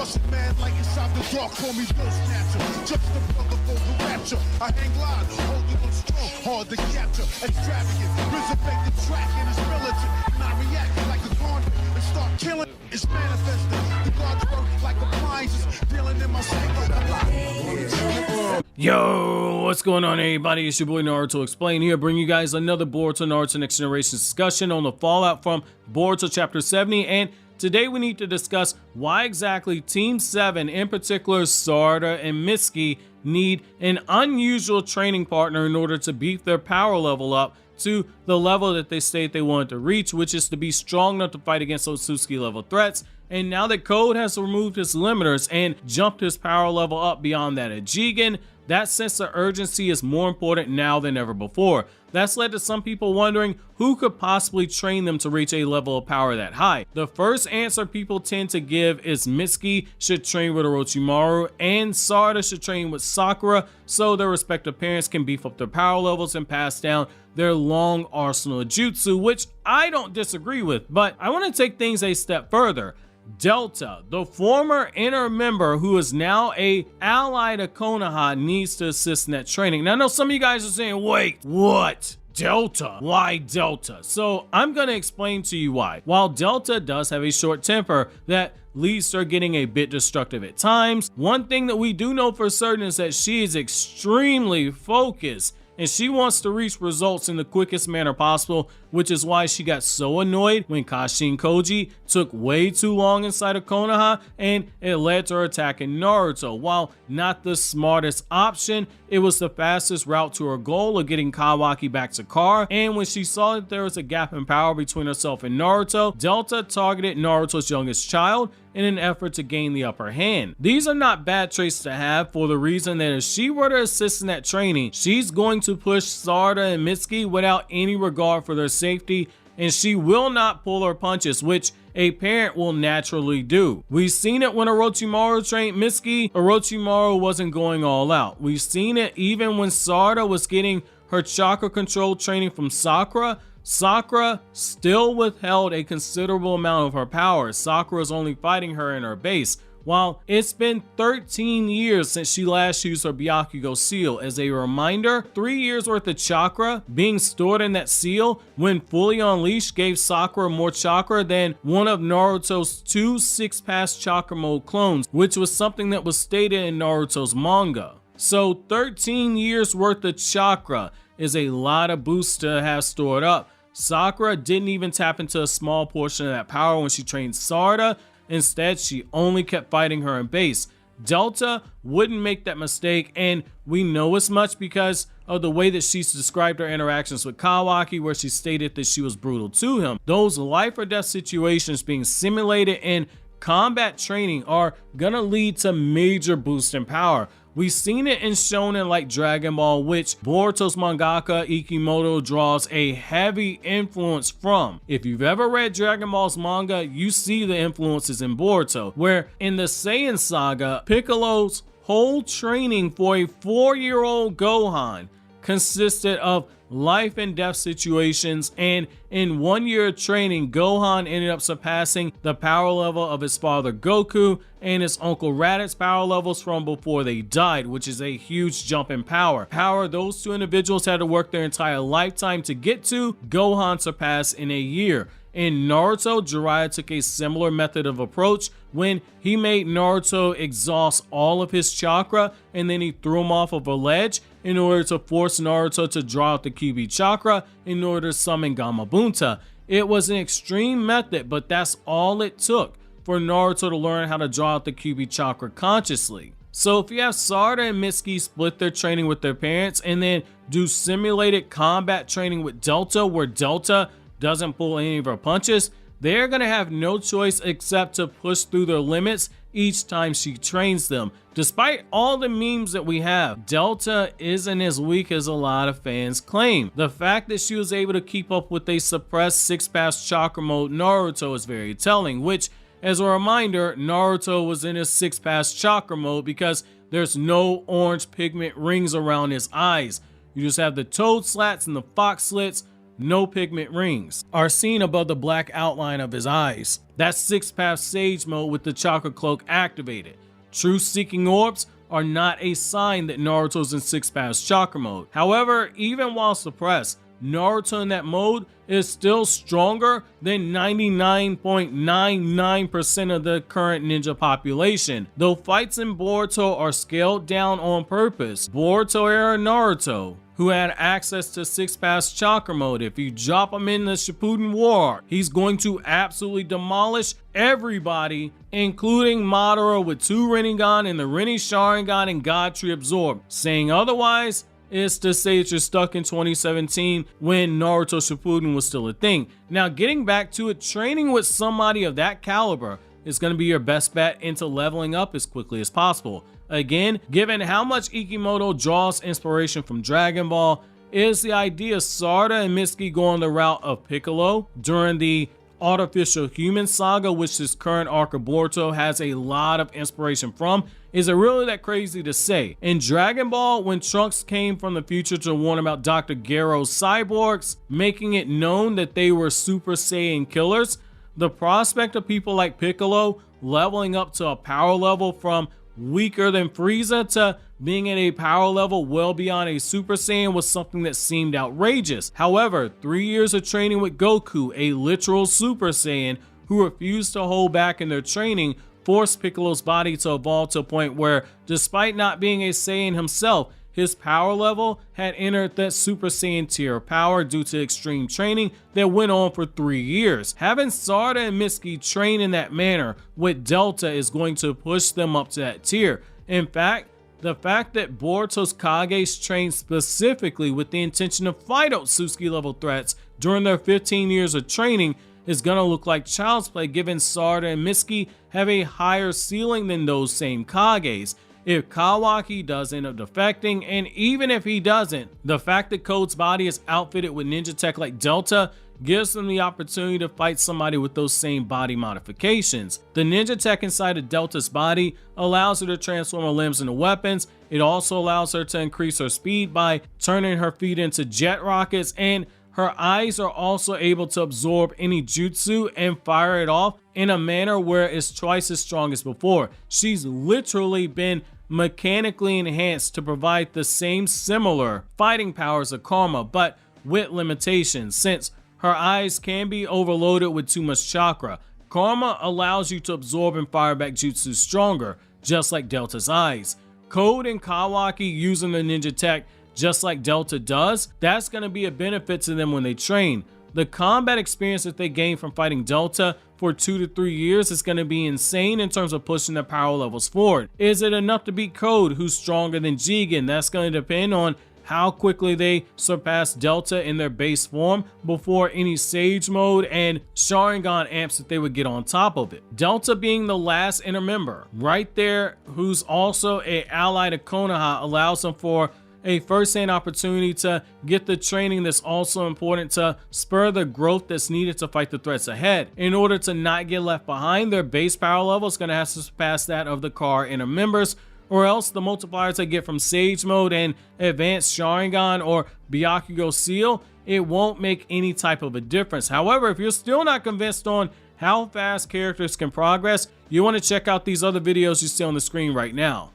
Russian man like inside the dark, call me Bill Snatcher. Just the brother for the rapture. I hang glide, holding on strong, hard to capture. Extravagant, resurrect the track and it's militant. And I react like a garden and start killing. It's manifesting. The God's work like appliances, dealing in my sleep like a lot. Yo, what's going on, everybody? It's your boy Naruto Explain here, bringing you guys another Boruto Naruto Next Generation discussion on the fallout from Boruto Chapter 70. And today we need to discuss why exactly Team 7, in particular Sarada and Mitsuki, need an unusual training partner in order to beat their power level up to the level that they state they wanted to reach, which is to be strong enough to fight against Otsutsuki level threats. And now that Code has removed his limiters and jumped his power level up beyond that of Jigen, that sense of urgency is more important now than ever before. That's led to some people wondering who could possibly train them to reach a level of power that high. The first answer people tend to give is Mitsuki should train with Orochimaru and Sarada should train with Sakura so their respective parents can beef up their power levels and pass down their long arsenal of jutsu, which I don't disagree with, but I want to take things a step further. Delta, the former inner member who is now a ally to Konoha, needs to assist in that training. Now I know some of you guys are saying, wait, what? Delta? Why Delta? So I'm going to explain to you why. While Delta does have a short temper that leads to her getting a bit destructive at times, one thing that we do know for certain is that she is extremely focused and she wants to reach results in the quickest manner possible, which is why she got so annoyed when Kashin Koji took way too long inside of Konoha and it led to her attacking Naruto. While not the smartest option, it was the fastest route to her goal of getting Kawaki back to Car, and when she saw that there was a gap in power between herself and Naruto, Delta targeted Naruto's youngest child in an effort to gain the upper hand. These are not bad traits to have for the reason that if she were to assist in that training, she's going to push Sarada and Mitsuki without any regard for their safety, and she will not pull her punches, which a parent will naturally do. We've seen it when Orochimaru trained Mitsuki, Orochimaru wasn't going all out. We've seen it even when Sarada was getting her chakra control training from Sakura. Sakura still withheld a considerable amount of her power. Sakura is only fighting her in her base. While it's been 13 years since she last used her Byakugo seal, as a reminder, 3 years worth of chakra being stored in that seal when fully unleashed gave Sakura more chakra than one of Naruto's 2 6-pass chakra mode clones, which was something that was stated in Naruto's manga. So 13 years worth of chakra is a lot of boosts to have stored up. Sakura didn't even tap into a small portion of that power when she trained Sarada. Instead, she only kept fighting her in base. Delta wouldn't make that mistake, and we know as much because of the way that she's described her interactions with Kawaki, where she stated that she was brutal to him. Those life or death situations being simulated in combat training are gonna lead to major boost in power. We've seen it in shonen like Dragon Ball, which Boruto's mangaka Ikimoto draws a heavy influence from. If you've ever read Dragon Ball's manga, you see the influences in Boruto, where in the Saiyan saga, Piccolo's whole training for a 4-year-old Gohan consisted of life and death situations, and in 1 year of training, Gohan ended up surpassing the power level of his father Goku and his uncle Raditz power levels from before they died, which is a huge jump in power. Power those two individuals had to work their entire lifetime to get to, Gohan surpassed in a year. In Naruto, Jiraiya took a similar method of approach when he made Naruto exhaust all of his chakra and then he threw him off of a ledge in order to force Naruto to draw out the Kyuubi chakra in order to summon Gamabunta. It was an extreme method, but that's all it took for Naruto to learn how to draw out the Kyuubi chakra consciously. So if you have Sarada and Mitsuki split their training with their parents and then do simulated combat training with Delta, where Delta doesn't pull any of her punches, they're gonna have no choice except to push through their limits each time she trains them. Despite all the memes that we have, Delta isn't as weak as a lot of fans claim. The fact that she was able to keep up with a suppressed 6-pass chakra mode Naruto is very telling, which, as a reminder, Naruto was in his 6-pass chakra mode because there's no orange pigment rings around his eyes. You just have the toad slats and the fox slits. no pigment rings, are seen above the black outline of his eyes. That's Sixth Path Sage mode with the chakra cloak activated. Truth seeking orbs are not a sign that Naruto's in Sixth Path's chakra mode. However, even while suppressed, Naruto in that mode is still stronger than 99.99% of the current ninja population. Though fights in Boruto are scaled down on purpose, Boruto era Naruto, who had access to Sixth Path's chakra mode, if you drop him in the Shippuden War, he's going to absolutely demolish everybody, including Madara with 2 Rinnegan and the Rinne Sharingan and God Tree Absorb. Saying otherwise is to say that you're stuck in 2017 when Naruto Shippuden was still a thing. Now, getting back to it, training with somebody of that caliber is going to be your best bet into leveling up as quickly as possible. Again, given how much Ikimoto draws inspiration from Dragon Ball, is the idea Sarada and Mitsuki go on the route of Piccolo during the Artificial Human Saga, which this current arc of Boruto has a lot of inspiration from. Is it really that crazy to say? In Dragon Ball, when Trunks came from the future to warn about Dr. Gero's cyborgs, making it known that they were Super Saiyan killers, the prospect of people like Piccolo leveling up to a power level from weaker than Frieza to being at a power level well beyond a Super Saiyan was something that seemed outrageous. However, 3 years of training with Goku, a literal Super Saiyan who refused to hold back in their training, forced Piccolo's body to evolve to a point where, despite not being a Saiyan himself, his power level had entered that Super Saiyan tier of power due to extreme training that went on for 3 years. Having Sarada and Mitsuki train in that manner with Delta is going to push them up to that tier. In fact, the fact that Boruto's Kages trained specifically with the intention to fight Otsutsuki level threats during their 15 years of training is gonna look like child's play, given Sarada and Mitsuki have a higher ceiling than those same Kages. If Kawaki does end up defecting, and even if he doesn't, the fact that Code's body is outfitted with ninja tech like Delta gives them the opportunity to fight somebody with those same body modifications. The ninja tech inside of Delta's body allows her to transform her limbs into weapons. It also allows her to increase her speed by turning her feet into jet rockets, and her eyes are also able to absorb any jutsu and fire it off in a manner where it's twice as strong as before. She's literally been mechanically enhanced to provide the same similar fighting powers of Karma, but with limitations, since her eyes can be overloaded with too much chakra. Karma allows you to absorb and fire back jutsu stronger, just like Delta's eyes. Code and Kawaki using the ninja tech just like Delta does, that's going to be a benefit to them when they train. The combat experience that they gain from fighting Delta for 2 to 3 years is going to be insane in terms of pushing their power levels forward. Is it enough to beat Code, who's stronger than Jigen? That's going to depend on how quickly they surpass Delta in their base form before any Sage mode and Sharingan amps that they would get on top of it. Delta being the last inner member right there, who's also an ally to Konoha, allows them for a first-hand opportunity to get the training that's also important to spur the growth that's needed to fight the threats ahead. In order to not get left behind, their base power level is going to have to surpass that of the car inner members, or else the multipliers they get from Sage mode and advanced Sharingan or Byakugo Seal, it won't make any type of a difference. However, if you're still not convinced on how fast characters can progress, you want to check out these other videos you see on the screen right now.